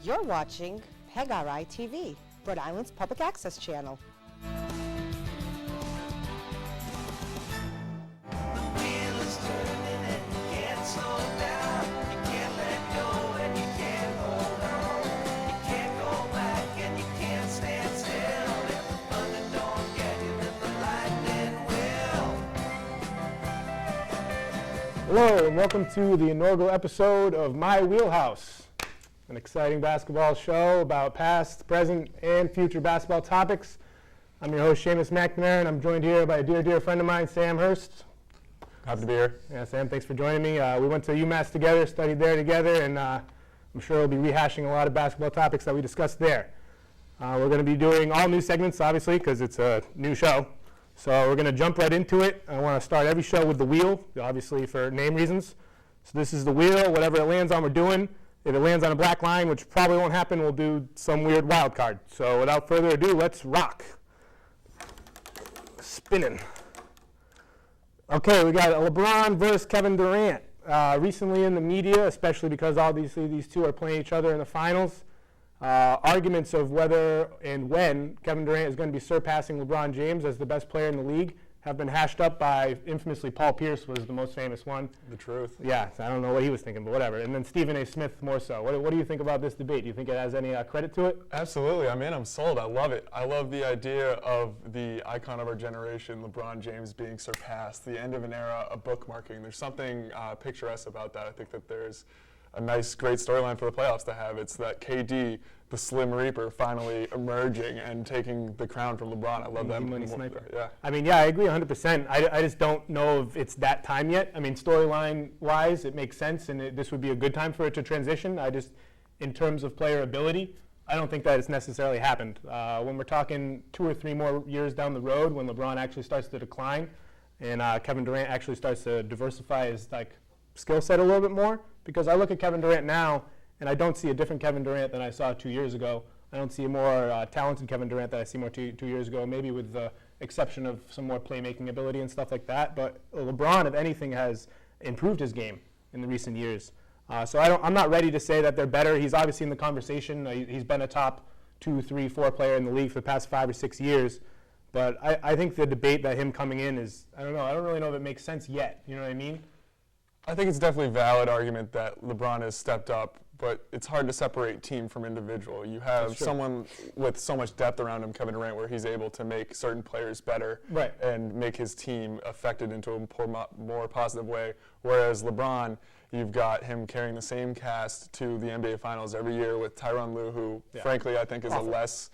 You're watching PEGRI TV, Rhode Island's public access channel. Hello and welcome to the inaugural episode of My Wheelhouse, an exciting basketball show about past, present, and future basketball topics. I'm your host, Sheamus McNamara, and I'm joined here by a dear friend of mine, Sam Hurst. Happy to be here. Yeah, Sam, thanks for joining me. We went to UMass together, studied there together, and I'm sure we'll be rehashing a lot of basketball topics that we discussed there. We're going to be doing all new segments, obviously, because it's a new show. So we're going to jump right into it. I want to start every show with the wheel, obviously for name reasons. So this is the wheel. Whatever it lands on, we're doing. If it lands on a black line, which probably won't happen, we'll do some weird wild card. So without further ado, let's rock. Spinning. Okay, we got LeBron versus Kevin Durant. Recently in the media, especially because obviously these two are playing each other in the finals, arguments of whether and when Kevin Durant is going to be surpassing LeBron James as the best player in the league have been hashed up by, infamously, Paul Pierce was the most famous one. The truth. Yeah, so I don't know what he was thinking, but whatever. And then Stephen A. Smith more so. What do you think about this debate? Do you think it has any credit to it? Absolutely. I'm in. I'm sold. I love it. I love the idea of the icon of our generation, LeBron James, being surpassed, the end of an era of bookmarking. There's something picturesque about that. I think that there's a nice, great storyline for the playoffs to have. It's that KD, the Slim Reaper, finally emerging and taking the crown from LeBron. I love that. Money sniper. Yeah. I mean, yeah, I agree 100%. I just don't know if it's that time yet. I mean, storyline-wise, it makes sense, and this would be a good time for it to transition. In terms of player ability, I don't think that it's necessarily happened. When we're talking 2 or 3 more years down the road, when LeBron actually starts to decline, and Kevin Durant actually starts to diversify his skill set a little bit more, because I look at Kevin Durant now, and I don't see a different Kevin Durant than I saw 2 years ago. I don't see a more talented Kevin Durant that I see more two years ago, maybe with the exception of some more playmaking ability and stuff like that. But LeBron, if anything, has improved his game in the recent years. So I'm not ready to say that they're better. He's obviously in the conversation. He's been a top 2, 3, 4 player in the league for the past 5 or 6 years. But I think the debate that him coming in is, I don't know. I don't really know if it makes sense yet. You know what I mean? I think it's definitely a valid argument that LeBron has stepped up, but it's hard to separate team from individual. You have someone with so much depth around him, Kevin Durant, where he's able to make certain players better and make his team affected into a more positive way. Whereas LeBron, you've got him carrying the same cast to the NBA Finals every year with Tyronn Lue, who frankly I think is a less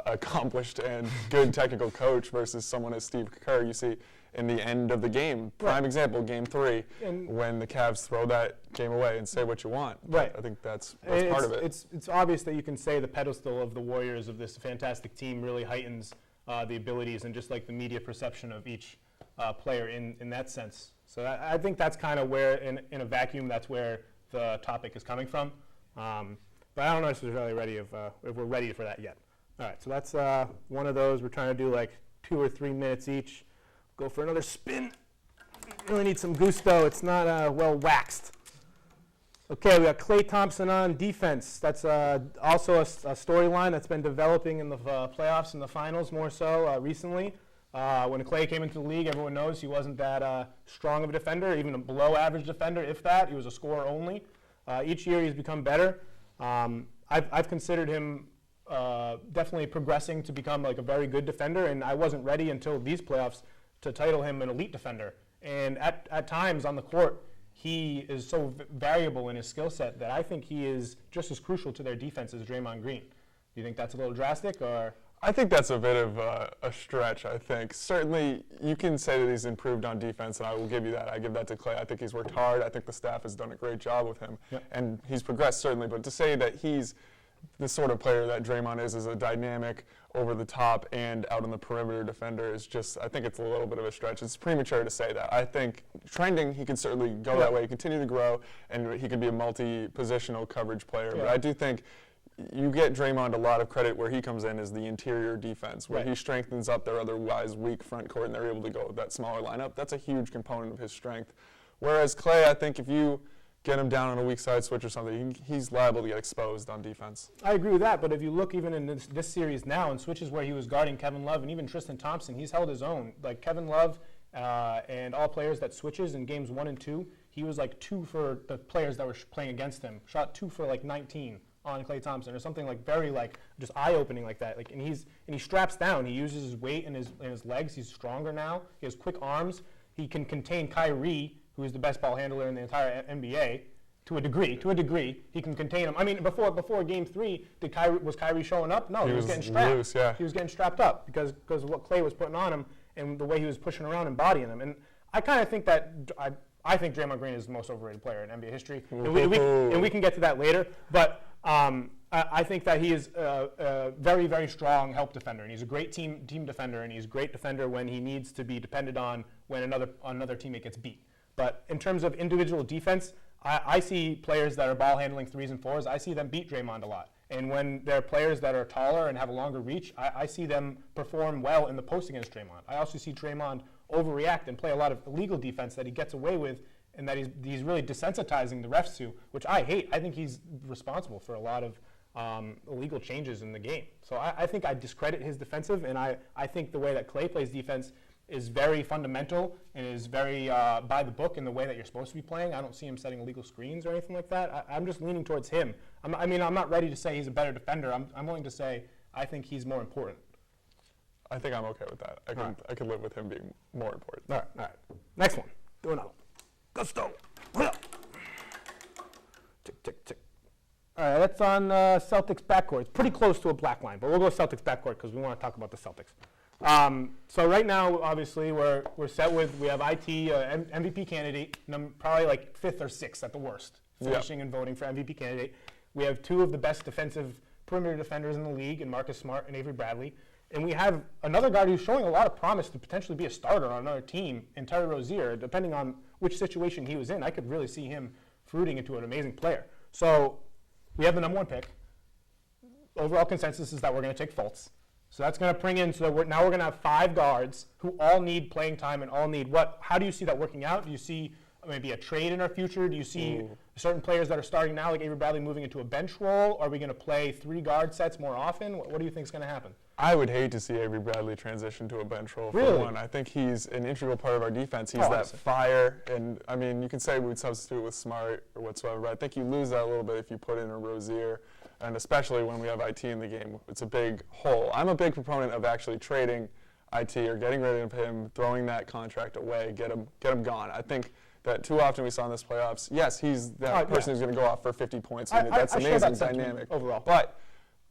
accomplished and good technical coach versus someone as Steve Kerr. You see in the end of the game, prime example, Game 3, when the Cavs throw that game away and say what you want. Right. I think that's part of it. It's obvious that you can say the pedestal of the Warriors of this fantastic team really heightens the abilities and just like the media perception of each player in that sense. So I think that's kind of where, in a vacuum, that's where the topic is coming from. But I don't know if we're ready if we're ready for that yet. All right, so that's one of those. We're trying to do like 2 or 3 minutes each. Go for another spin. Really need some gusto. It's not well waxed. Okay, we got Klay Thompson on defense. That's also a storyline that's been developing in the playoffs and the finals more so recently. When Klay came into the league, everyone knows he wasn't that strong of a defender, even a below average defender, if that. He was a scorer only. Each year he's become better. I've considered him definitely progressing to become like a very good defender, and I wasn't ready until these playoffs to title him an elite defender. And at times on the court, he is so variable in his skill set that I think he is just as crucial to their defense as Draymond Green. Do you think that's a little drastic, or? I think that's a bit of a stretch, I think. Certainly, you can say that he's improved on defense, and I will give you that. I give that to Klay. I think he's worked hard. I think the staff has done a great job with him. Yep. And he's progressed, certainly. But to say that he's the sort of player that Draymond is a dynamic, over-the-top, and out-on-the-perimeter defender is just, I think it's a little bit of a stretch. It's premature to say that. I think trending, he can certainly go that way, continue to grow, and he can be a multi-positional coverage player. But I do think you get Draymond a lot of credit where he comes in as the interior defense, where he strengthens up their otherwise weak front court, and they're able to go with that smaller lineup. That's a huge component of his strength. Whereas Klay, I think if you get him down on a weak side switch or something, he's liable to get exposed on defense. I agree with that, but if you look even in this series now, in switches where he was guarding Kevin Love and even Tristan Thompson, he's held his own. Like Kevin Love and all players that switches in games 1 and 2, he was like 2 for the players that were playing against him. Shot 2 for like 19 on Klay Thompson or something like very like just eye-opening like that. Like and he straps down. He uses his weight and his legs. He's stronger now. He has quick arms. He can contain Kyrie, who is the best ball handler in the entire NBA, to a degree. He can contain him. I mean, before Game 3, was Kyrie showing up? No, he was getting strapped. Loose, yeah. He was getting strapped up because of what Klay was putting on him and the way he was pushing around and bodying him. And I kind of think that I think Draymond Green is the most overrated player in NBA history, and we can get to that later. But I think that he is a very, very strong help defender, and he's a great team defender, and he's a great defender when he needs to be depended on when another teammate gets beat. But in terms of individual defense, I see players that are ball handling 3s and 4s, I see them beat Draymond a lot. And when there are players that are taller and have a longer reach, I see them perform well in the post against Draymond. I also see Draymond overreact and play a lot of illegal defense that he gets away with and that he's really desensitizing the refs to, which I hate. I think he's responsible for a lot of illegal changes in the game. So I think I discredit his defensive, and I think the way that Klay plays defense is very fundamental and is very by the book in the way that you're supposed to be playing. I don't see him setting illegal screens or anything like that. I'm just leaning towards him. I'm not ready to say he's a better defender. I'm willing to say I think he's more important. I think I'm okay with that. I can live with him being more important. All right. Next one. Do another. Gusto. Tick, tick, tick. All right, that's on Celtics backcourt. It's pretty close to a black line, but we'll go Celtics backcourt because we want to talk about the Celtics. So right now, obviously, we're set with, we have IT, MVP candidate, probably like 5th or 6th at the worst, finishing and voting for MVP candidate. We have 2 of the best defensive perimeter defenders in the league, in Marcus Smart and Avery Bradley. And we have another guard who's showing a lot of promise to potentially be a starter on another team, in Terry Rozier. Depending on which situation he was in, I could really see him fruiting into an amazing player. So we have the number 1 pick. Overall consensus is that we're going to take Fultz. So that's going to bring in, so now we're going to have 5 guards who all need playing time and all need what? How do you see that working out? Do you see maybe a trade in our future? Do you see certain players that are starting now, like Avery Bradley, moving into a bench role? Are we going to play 3 guard sets more often? What do you think is going to happen? I would hate to see Avery Bradley transition to a bench role for one. I think he's an integral part of our defense. He's that fire, and I mean, you can say we would substitute with Smart or whatsoever, but I think you lose that a little bit if you put in a Rozier, and especially when we have IT in the game. It's a big hole. I'm a big proponent of actually trading IT or getting rid of him, throwing that contract away, get him gone. I think that too often we saw in this playoffs, yes, he's that person who's going to go off for 50 points. That's amazing dynamic. Overall. But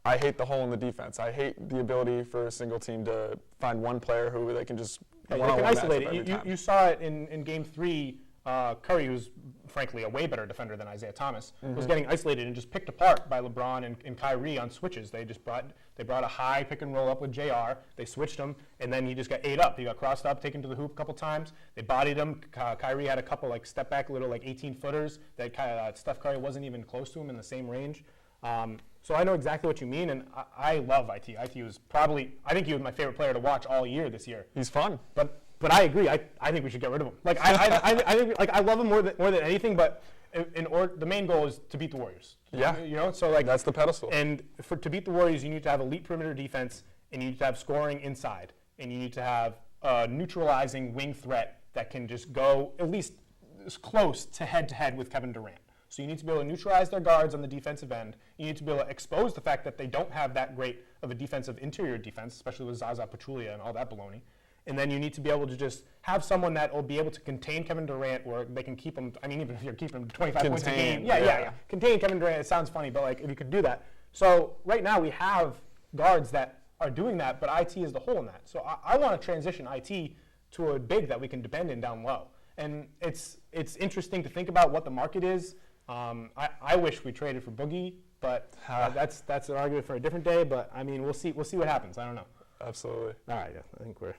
I hate the hole in the defense. I hate the ability for a single team to find one player who they can just isolate it. You saw it in Game 3. Curry, who's frankly a way better defender than Isaiah Thomas, was getting isolated and just picked apart by LeBron and Kyrie on switches. They brought a high pick and roll up with JR. They switched him, and then he just got ate up. He got crossed up, taken to the hoop a couple times. They bodied him. Kyrie had a couple step back, little 18-footers that Steph Curry wasn't even close to him in the same range. So I know exactly what you mean, and I love IT. IT was I think he was my favorite player to watch all year this year. He's fun. But I agree. I think we should get rid of him. I think I love him more than anything. But the main goal is to beat the Warriors. Yeah. So that's the pedestal. And to beat the Warriors, you need to have elite perimeter defense, and you need to have scoring inside, and you need to have a neutralizing wing threat that can just go at least as close to head with Kevin Durant. So you need to be able to neutralize their guards on the defensive end. You need to be able to expose the fact that they don't have that great of a defensive interior defense, especially with Zaza Pachulia and all that baloney. And then you need to be able to just have someone that will be able to contain Kevin Durant, where they can keep him. I mean, even if you're keeping him 25 points a game. Yeah. Contain Kevin Durant. It sounds funny, but if you could do that. So right now we have guards that are doing that, but IT is the hole in that. So I want to transition IT to a big that we can depend in down low. And it's interesting to think about what the market is. I wish we traded for Boogie, but that's an argument for a different day. But I mean, we'll see what happens. I don't know. Absolutely. All right, I think we're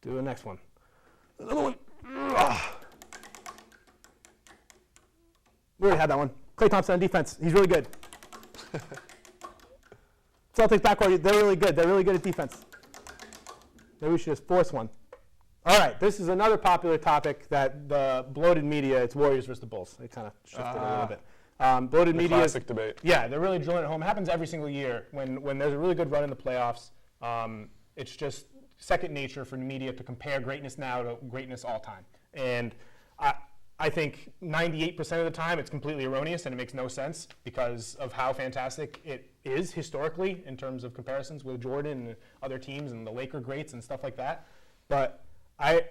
do the next one. Another one. We already had that one. Klay Thompson on defense. He's really good. Celtics backcourt. They're really good. They're really good at defense. Maybe we should just force one. All right, this is another popular topic that the bloated media, it's Warriors versus the Bulls. They kind of shifted a little bit. Bloated media. Classic debate. Yeah, they're really drilling it home. It happens every single year when there's a really good run in the playoffs. It's just second nature for the media to compare greatness now to greatness all time. And I think 98% of the time it's completely erroneous and it makes no sense because of how fantastic it is historically in terms of comparisons with Jordan and other teams and the Laker greats and stuff like that. But I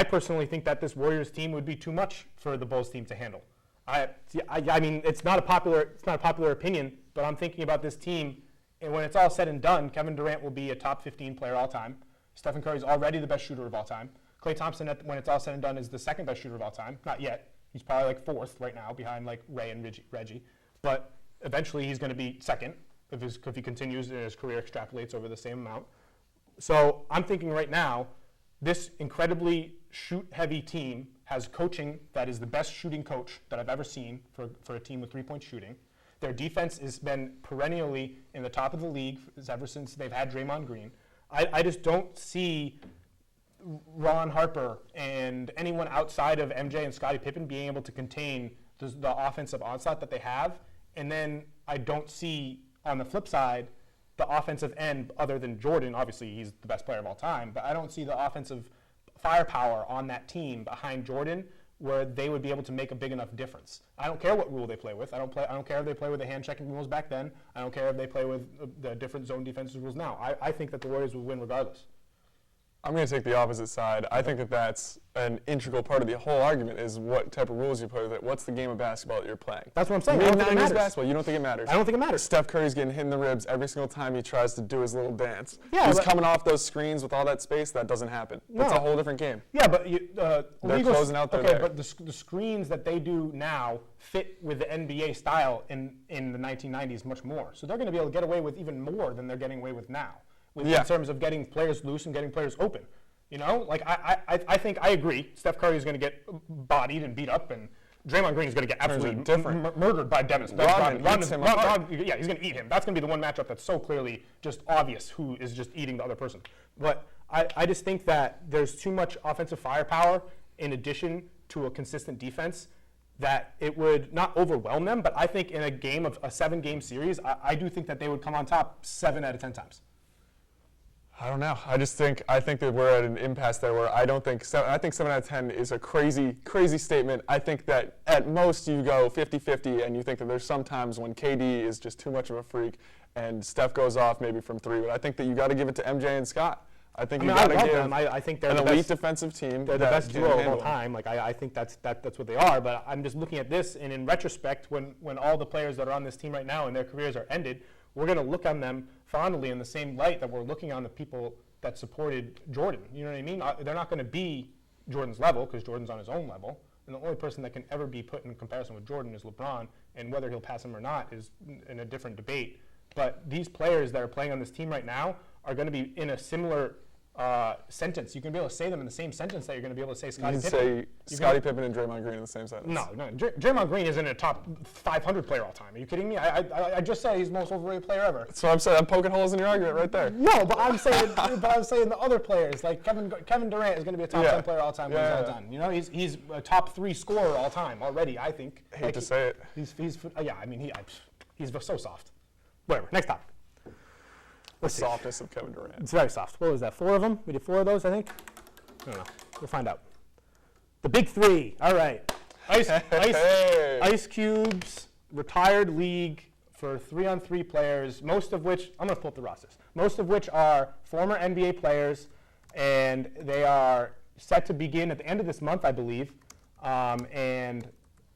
personally think that this Warriors team would be too much for the Bulls team to handle. I mean, it's not a popular opinion, but I'm thinking about this team, and when it's all said and done, Kevin Durant will be a top 15 player all time. Stephen Curry's already the best shooter of all time. Klay Thompson, when it's all said and done, is the second best shooter of all time. Not yet. He's probably like fourth right now, behind like Ray and Reggie. But eventually, he's going to be second if he continues and his career extrapolates over the same amount. So I'm thinking right now, this incredibly shoot-heavy team has coaching that is the best shooting coach that I've ever seen for a team with three-point shooting. Their defense has been perennially in the top of the league ever since they've had Draymond Green. I just don't see Ron Harper and anyone outside of MJ and Scottie Pippen being able to contain the offensive onslaught that they have. And then I don't see, on the flip side, the offensive end other than Jordan. Obviously, he's the best player of all time, but I don't see the offensive firepower on that team behind Jordan where they would be able to make a big enough difference. I don't care what rule they play with. I don't care if they play with the hand-checking rules back then. I don't care if they play with the different zone defensive rules now. I think that the Warriors will win regardless. I'm going to take the opposite side. I think that that's an integral part of the whole argument is what type of rules you play with it. What's the game of basketball that you're playing? That's what I'm saying. I don't think it matters. Basketball, you don't think it matters? I don't think it matters. Steph Curry's getting hit in the ribs every single time he tries to do his little dance. Yeah, he's coming off those screens with all that space. That doesn't happen. That's a whole different game. Yeah, but they're closing out there. Okay, but the screens that they do now fit with the NBA style in the 1990s much more. So they're going to be able to get away with even more than they're getting away with now, in terms of getting players loose and getting players open. You know, like I think I agree. Steph Curry is going to get bodied and beat up, and Draymond Green is going to get absolutely murdered by Dennis. Yeah, he's going to eat him. That's going to be the one matchup that's so clearly just obvious who is just eating the other person. But I just think that there's too much offensive firepower in addition to a consistent defense that it would not overwhelm them. But I think in a game of a 7-game series, I do think that they would come on top 7 out of 10 times. I don't know. I think that we're at an impasse there where I think 7 out of 10 is a crazy, crazy statement. I think that at most you go 50-50 and you think that there's some times when KD is just too much of a freak and Steph goes off maybe from 3. But I think that you got to give it to MJ and Scott. I think you got to give them. I think they're an the elite best defensive team. They're the best duo of all time. Like I think that's what they are. But I'm just looking at this, and in retrospect, when all the players that are on this team right now and their careers are ended, we're going to look on them fondly in the same light that we're looking on the people that supported Jordan. You know what I mean? They're not going to be Jordan's level because Jordan's on his own level. And the only person that can ever be put in comparison with Jordan is LeBron. And whether he'll pass him or not is in a different debate. But these players that are playing on this team right now are going to be in a similar sentence. You can be able to say them in the same sentence that you're going to be able to say Scottie Pippen. You say Scottie Pippen and Draymond Green in the same sentence. No. Draymond Green isn't a top 500 player all time. Are you kidding me? I just said he's the most overrated player ever. That's what I'm saying. I'm poking holes in your argument right there. No, but I'm saying the other players like Kevin Durant is going to be a top 10 player all time when he's all done. You know, he's a top 3 scorer all time already. I think. I hate to say it. He's so soft. Whatever. Next topic. Let's see. Softness of Kevin Durant. It's very soft. What was that? 4 of them? We did 4 of those, I think. I don't know. We'll find out. The big 3. All right. Ice Cube's retired league for 3-on-3 players. Most of which I'm going to pull up the rosters. Most of which are former NBA players, and they are set to begin at the end of this month, I believe. And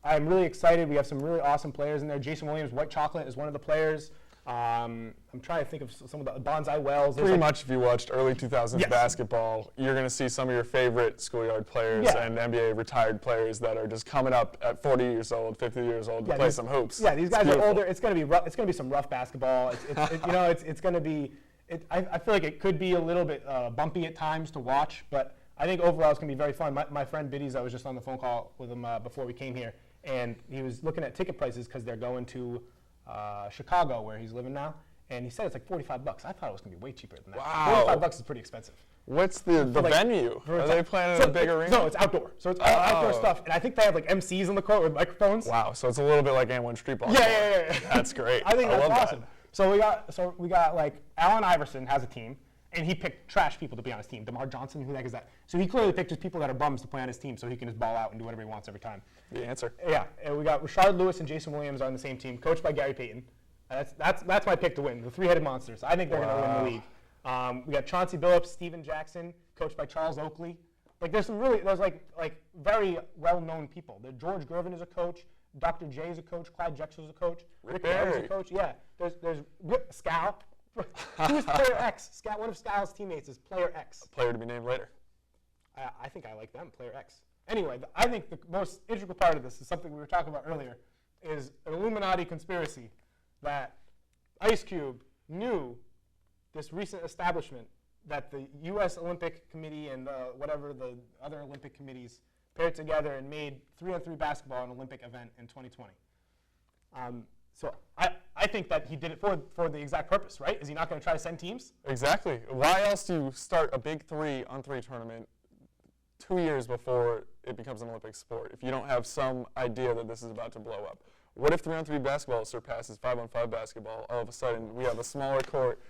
I'm really excited. We have some really awesome players in there. Jason Williams, White Chocolate, is one of the players. I'm trying to think of some of the Bonsai Wells. Pretty much, if you watched early 2000s basketball, you're going to see some of your favorite schoolyard players and NBA retired players that are just coming up at 40 years old, 50 years old to play some hoops. Yeah, these guys are older. It's going to be rough. It's going to be some rough basketball. It's going to be. I feel like it could be a little bit bumpy at times to watch, but I think overall it's going to be very fun. My friend Biddies, I was just on the phone call with him before we came here, and he was looking at ticket prices because they're going to Chicago, where he's living now, and he said it's like $45. I thought it was going to be way cheaper than that. Wow. $45 is pretty expensive. What's the venue? Are they playing in a big arena? No, it's outdoor. So it's all outdoor stuff. And I think they have like MCs on the court with microphones. Wow, so it's a little bit like A1 Street Ball. Yeah. That's great. I think that's love awesome. That. So we got like Allen Iverson has a team, and he picked trash people to be on his team. DeMar Johnson, who the heck is that? So he clearly picked just people that are bums to play on his team, so he can just ball out and do whatever he wants every time. The answer. Yeah, and we got Rashard Lewis and Jason Williams on the same team, coached by Gary Payton. That's my pick to win. The three-headed monsters. I think they're going to win the league. We got Chauncey Billups, Steven Jackson, coached by Charles Oakley. Like there's like very well-known people. George Gervin is a coach. Dr. J is a coach. Clyde Drexler's a coach. Rick Barry is a coach. Yeah. There's Scal. Who's Player X? One of Scal's teammates is Player X. A player to be named later. I think I like them, Player X. Anyway, I think the most integral part of this is something we were talking about earlier, is an Illuminati conspiracy that Ice Cube knew this recent establishment that the U.S. Olympic Committee and whatever the other Olympic committees paired together and made 3-on-3 basketball an Olympic event in 2020. So I think that he did it for the exact purpose, right? Is he not going to try to send teams? Exactly. Why else do you start a big 3-on-3 tournament 2 years before it becomes an Olympic sport if you don't have some idea that this is about to blow up? What if 3-on-3 basketball surpasses 5-on-5 basketball? All of a sudden, we have a smaller court,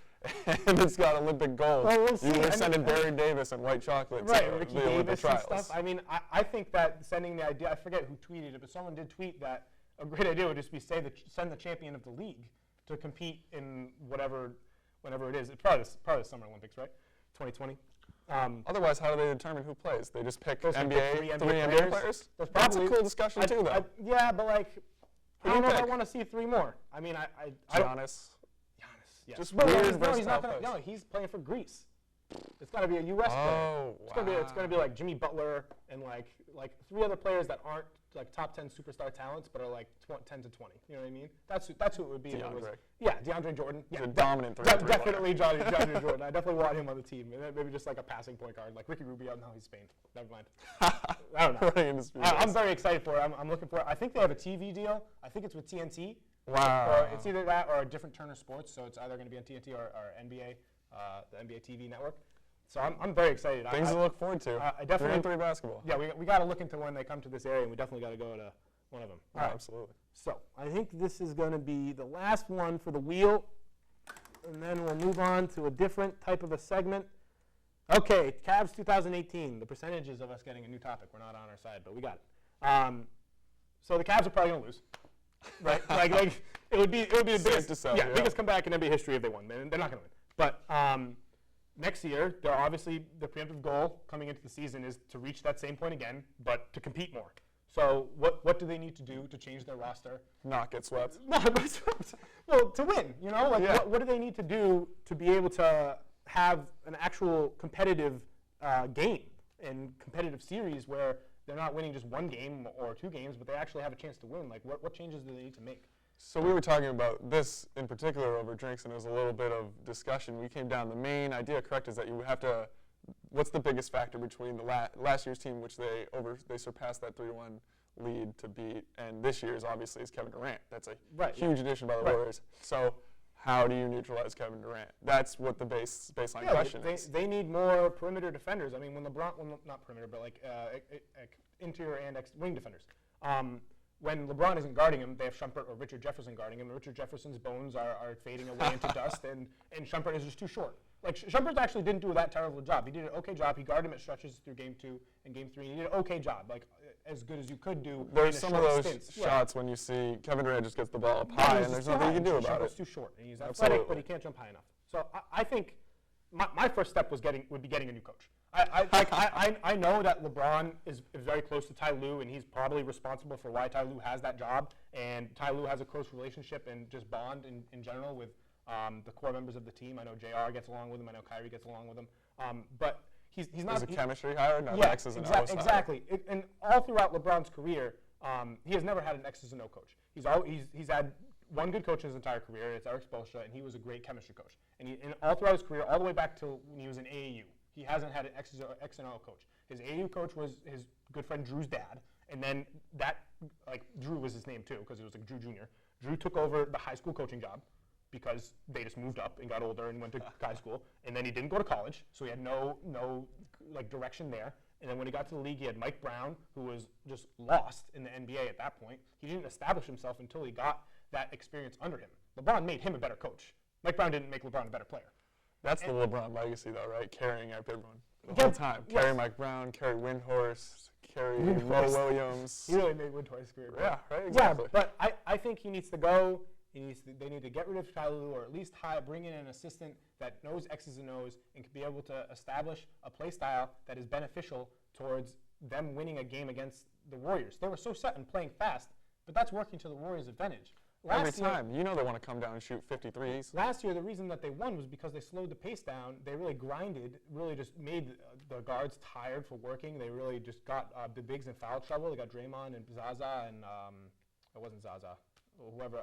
and it's got Olympic gold. Well, we'll see. You were sending Barry Davis and white chocolate right, to Ricky the Olympic Davis trials. And stuff. I mean, I think that sending the idea, I forget who tweeted it, but someone did tweet that a great idea would just be send the champion of the league to compete in whenever it is. It's probably the Summer Olympics, right? 2020. Otherwise, how do they determine who plays? They just pick Three NBA players? That's That's a cool discussion, too, though. Yeah, but like, I don't know if I want to see 3 more. I mean, I Giannis. Yes. Just But weird no, he's versatile not gonna, players. no, he's playing for Greece. It's got to be a U.S. player. Oh, It's gonna be like Jimmy Butler and like 3 other players that aren't like top 10 superstar talents, but are like 10 to 20. You know what I mean? That's who it would be. DeAndre Jordan. He's a dominant 3-on-3 definitely DeAndre Jordan. I definitely want him on the team. And then maybe just like a passing point guard, like Ricky Rubio. No, he's Spain. Never mind. I don't know. I'm very excited for it. I'm looking for it. I think they have a TV deal. I think it's with TNT. Wow. Or it's either that or a different Turner Sports. So it's either going to be on TNT or NBA, the NBA TV network. So I'm very excited. Things to look forward to. I definitely 3-on-3 basketball. Yeah, we got to look into when they come to this area, and we definitely got to go to one of them. All right. Absolutely. So I think this is going to be the last one for the wheel, and then we'll move on to a different type of a segment. Okay, Cavs 2018. The percentages of us getting a new topic. We're not on our side, but we got it. So the Cavs are probably going to lose, right? like it would be the biggest comeback in NBA history if they won. They're not going to win, but. Next year, the preemptive goal coming into the season is to reach that same point again, but to compete more. So what do they need to do to change their roster? Not get swept. Well, to win, you know? What do they need to do to be able to have an actual competitive game and competitive series where they're not winning just 1 game or 2 games, but they actually have a chance to win? Like, what changes do they need to make? So we were talking about this in particular over drinks, and there was a little bit of discussion. We came down, the main idea, correct, is that you have to, what's the biggest factor between the last year's team, which they surpassed that 3-1 lead to beat, and this year's obviously is Kevin Durant. That's a huge addition by the Warriors. So how do you neutralize Kevin Durant? That's what the baseline question is. They need more perimeter defenders. I mean, when not perimeter, but like interior and wing defenders. When LeBron isn't guarding him, they have Shumpert or Richard Jefferson guarding him. Richard Jefferson's bones are fading away into dust, and Shumpert is just too short. Like, Shumpert actually didn't do that terrible a job. He did an okay job. He guarded him at stretches through Game 2 and Game 3, and he did an okay job, like as good as you could do. There's some of those shots when you see Kevin Durant just gets the ball up high, and there's nothing you can do about it. Shumpert's too short, and he's athletic, but he can't jump high enough. So I think my first step would be getting a new coach. I know that LeBron is very close to Ty Lue, and he's probably responsible for why Ty Lue has that job. And Ty Lue has a close relationship and just bond in general with the core members of the team. I know JR gets along with him. I know Kyrie gets along with him. But he's not. Is it chemistry hire? Not X's and O's exactly. And all throughout LeBron's career, he has never had an X's and O coach. He's had one good coach in his entire career. It's Eric Spoelstra, and he was a great chemistry coach. And all throughout his career, all the way back to when he was in AAU. He hasn't had an X and O coach. His AAU coach was his good friend Drew's dad, and then Drew was his name too because it was like Drew Jr. Drew took over the high school coaching job because they just moved up and got older and went to high school. And then he didn't go to college, so he had no like direction there. And then when he got to the league, he had Mike Brown, who was just lost in the NBA at that point. He didn't establish himself until he got that experience under him. LeBron made him a better coach. Mike Brown didn't make LeBron a better player. That's the LeBron legacy, though, right? Carrying everyone the Yeah, whole time. yes. Carry Mike Brown, carry Windhorst, carry Mo Williams. He really made Windhorst's career. Yeah, right, exactly. Yeah, but I think he needs to go. They need to get rid of Tyler Lue, or at least bring in an assistant that knows X's and O's and can be able to establish a play style that is beneficial towards them winning a game against the Warriors. They were so set on playing fast, but that's working to the Warriors' advantage. Every time. You know they want to come down and shoot 53s. Last year, the reason that they won was because they slowed the pace down. They really grinded, really just made the guards tired for working. They really just got the bigs in foul trouble. They got Draymond and Zaza and it wasn't Zaza. Whoever,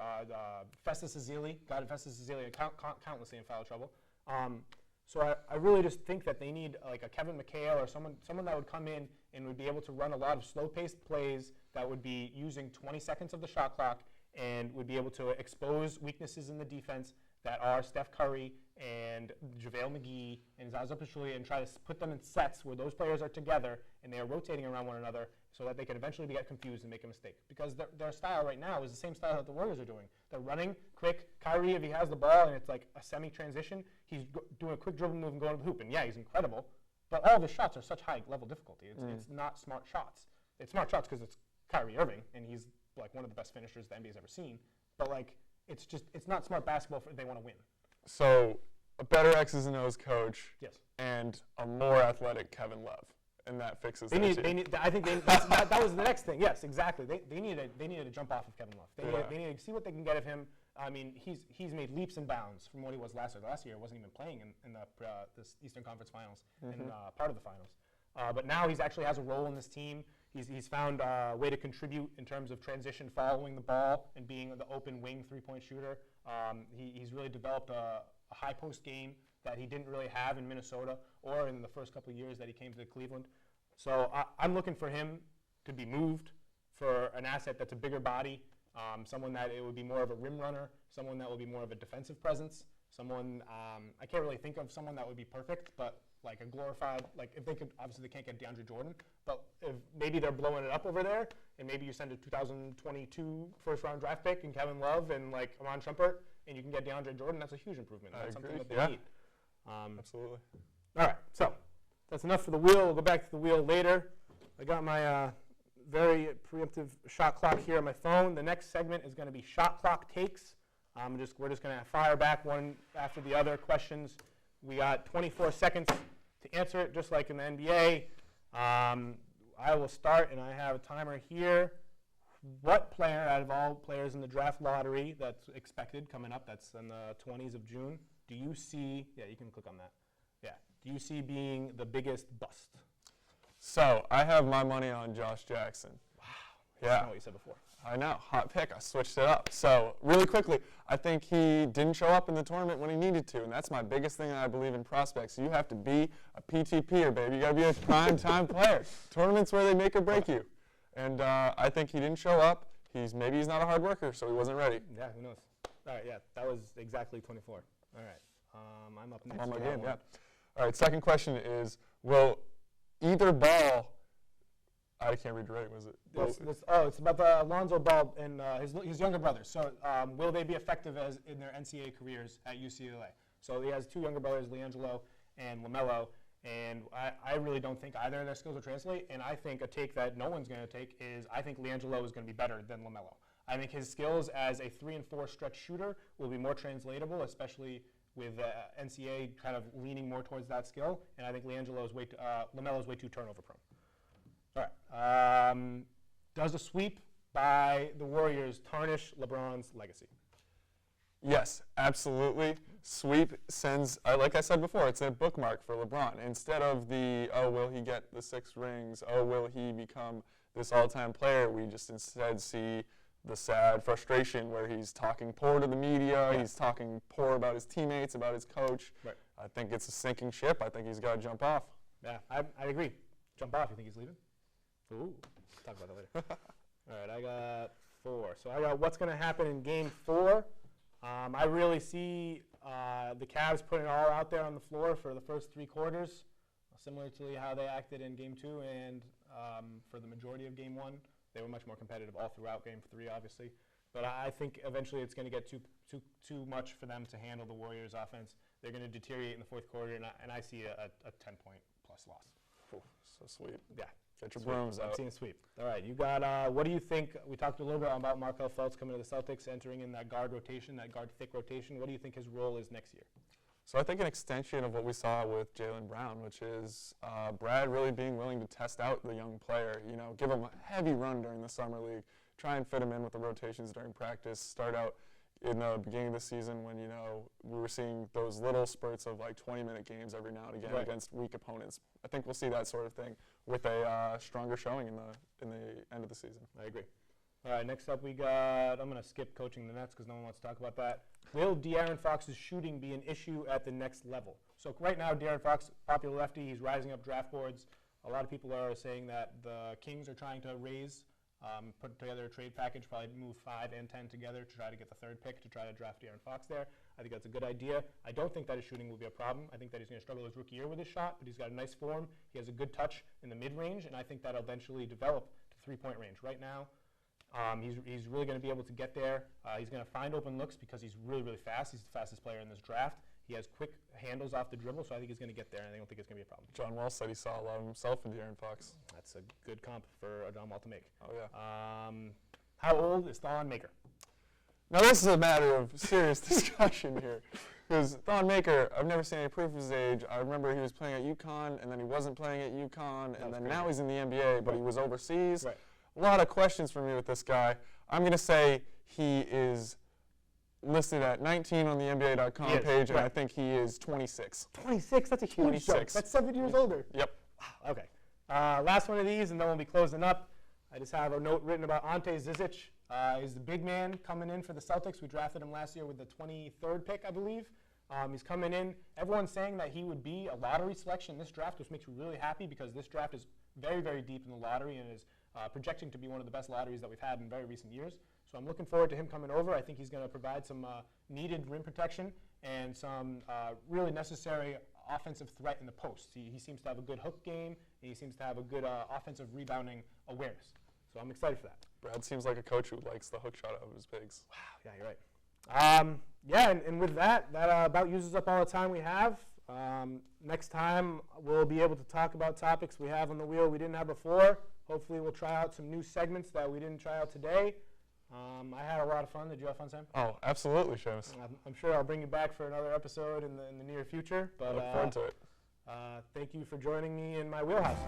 Festus Ezeli, got Festus Ezeli countlessly in foul trouble. So I really just think that they need like a Kevin McHale or someone that would come in and would be able to run a lot of slow-paced plays that would be using 20 seconds of the shot clock and would be able to expose weaknesses in the defense that are Steph Curry and JaVale McGee and Zaza Pachulia, and try to put them in sets where those players are together and they are rotating around one another so that they can eventually get confused and make a mistake. Because their style right now is the same style that the Warriors are doing. They're running quick. Kyrie, if he has the ball and it's like a semi-transition, he's doing a quick dribble move and going to the hoop. And yeah, he's incredible. But all of his shots are such high level difficulty. It's not smart shots. It's smart shots because it's Kyrie Irving, and he's like one of the best finishers the NBA's ever seen. But like, it's not smart basketball if they want to win. So a better X's and O's coach. Yes. And a more athletic Kevin Love, and that fixes I think that was the next thing. Yes, exactly. They needed to jump off of Kevin Love. They needed to see what they can get of him. I mean, he's made leaps and bounds from what he was last year. Last year, he wasn't even playing in this Eastern Conference Finals and part of the finals. But now he actually has a role in this team. He's found a way to contribute in terms of transition, following the ball, and being the open wing three-point shooter. He's really developed a high post game that he didn't really have in Minnesota or in the first couple of years that he came to Cleveland. So I'm looking for him to be moved for an asset that's a bigger body, someone that it would be more of a rim runner, someone that would be more of a defensive presence, someone, I can't really think of someone that would be perfect, but like a glorified, like if they could, obviously they can't get DeAndre Jordan, but if maybe they're blowing it up over there, and maybe you send a 2022 first-round draft pick and Kevin Love and like Amon Shumpert, and you can get DeAndre Jordan, that's a huge improvement. That's something that they need. Absolutely. All right, so that's enough for the wheel. We'll go back to the wheel later. I got my very preemptive shot clock here on my phone. The next segment is going to be shot clock takes. We're just going to fire back one after the other questions. We got 24 seconds to answer it, just like in the NBA. I will start, and I have a timer here. What player out of all players in the draft lottery that's expected coming up, that's in the 20s of June, do you see, yeah, you can click on that. Yeah, do you see being the biggest bust? So I have my money on Josh Jackson. Wow. Yeah. That's not what you said before. I know, hot pick. I switched it up. So really quickly, I think he didn't show up in the tournament when he needed to, and that's my biggest thing that I believe in prospects. You have to be a PTPer, baby. You got to be a prime-time player. Tournaments where they make or break you. And I think he didn't show up. Maybe he's not a hard worker, so he wasn't ready. Yeah, who knows? All right, yeah, that was exactly 24. All right, I'm up next. On my game, yeah. All right, second question is, will either Ball, I can't read your writing, was it? It's about the Alonzo Ball and his younger brothers. So will they be effective as in their NCAA careers at UCLA? So he has two younger brothers, LiAngelo and LaMelo, and I really don't think either of their skills will translate, and I think a take that no one's going to take is I think LiAngelo is going to be better than LaMelo. I think his skills as a 3 and 4 stretch shooter will be more translatable, especially with NCAA kind of leaning more towards that skill, and I think LaMelo is way too turnover prone. All right. Does a sweep by the Warriors tarnish LeBron's legacy? Yes, absolutely. Sweep sends, like I said before, it's a bookmark for LeBron. Instead of the, oh, will he get the 6 rings? Oh, will he become this all-time player? We just instead see the sad frustration where he's talking poor to the media, Yeah. he's talking poor about his teammates, about his coach. Right. I think it's a sinking ship. I think he's got to jump off. Yeah, I agree. Jump off. You think he's leaving? Ooh, talk about that later. All right, I got 4. So I got what's going to happen in Game 4. I really see the Cavs putting it all out there on the floor for the first 3 quarters, similar to how they acted in Game 2 and for the majority of Game 1. They were much more competitive all throughout Game 3, obviously. But I think eventually it's going to get too much for them to handle the Warriors' offense. They're going to deteriorate in the fourth quarter, and I see a 10-point plus loss. Ooh, so sweet. Yeah. Get your brooms out. I'm seeing a sweep. All right, you got, what do you think? We talked a little bit about Markelle Fultz coming to the Celtics, entering in that guard rotation, that guard-thick rotation. What do you think his role is next year? So I think an extension of what we saw with Jaylen Brown, which is Brad really being willing to test out the young player, give him a heavy run during the summer league, try and fit him in with the rotations during practice, start out in the beginning of the season when, we were seeing those little spurts of like 20-minute games every now and again against weak opponents. I think we'll see that sort of thing with a stronger showing in the end of the season. I agree. All right, next up we got, I'm going to skip coaching the Nets because no one wants to talk about that. Will De'Aaron Fox's shooting be an issue at the next level? So right now, De'Aaron Fox, popular lefty, he's rising up draft boards. A lot of people are saying that the Kings are trying to put together a trade package, probably move 5 and 10 together to try to get the 3rd pick to try to draft De'Aaron Fox there. I think that's a good idea. I don't think that his shooting will be a problem. I think that he's going to struggle his rookie year with his shot, but he's got a nice form. He has a good touch in the mid-range, and I think that'll eventually develop to 3-point range. Right now, he's really going to be able to get there. He's going to find open looks because he's really, really fast. He's the fastest player in this draft. He has quick handles off the dribble, so I think he's going to get there, and I don't think it's going to be a problem. John Wall said he saw a lot of himself in De'Aaron Fox. That's a good comp for John Wall to make. Oh, yeah. How old is Thon Maker? Now, this is a matter of serious discussion here. Because Thon Maker, I've never seen any proof of his age. I remember he was playing at UConn, and then he wasn't playing at UConn, and then now he's in the NBA, but he was overseas. Right. A lot of questions for me with this guy. I'm going to say he is listed at 19 on the NBA.com page, and I think he is 26. 26? That's a huge 26. jump. That's 7 years older. Yep. Wow, okay. Last one of these, and then we'll be closing up. I just have a note written about Ante Zizic. He's the big man coming in for the Celtics. We drafted him last year with the 23rd pick, I believe. He's coming in. Everyone's saying that he would be a lottery selection in this draft, which makes me really happy because this draft is very, very deep in the lottery and is projecting to be one of the best lotteries that we've had in very recent years. So I'm looking forward to him coming over. I think he's going to provide some needed rim protection and some really necessary offensive threat in the post. He seems to have a good hook game, and he seems to have a good offensive rebounding awareness. So I'm excited for that. Brad seems like a coach who likes the hook shot out of his bigs. Wow, yeah, you're right. And with that about uses up all the time we have. Next time, we'll be able to talk about topics we have on the wheel we didn't have before. Hopefully, we'll try out some new segments that we didn't try out today. I had a lot of fun. Did you have fun, Sam? Oh, absolutely, Sheamus. I'm sure I'll bring you back for another episode in the near future. But look forward to it. Thank you for joining me in my wheelhouse.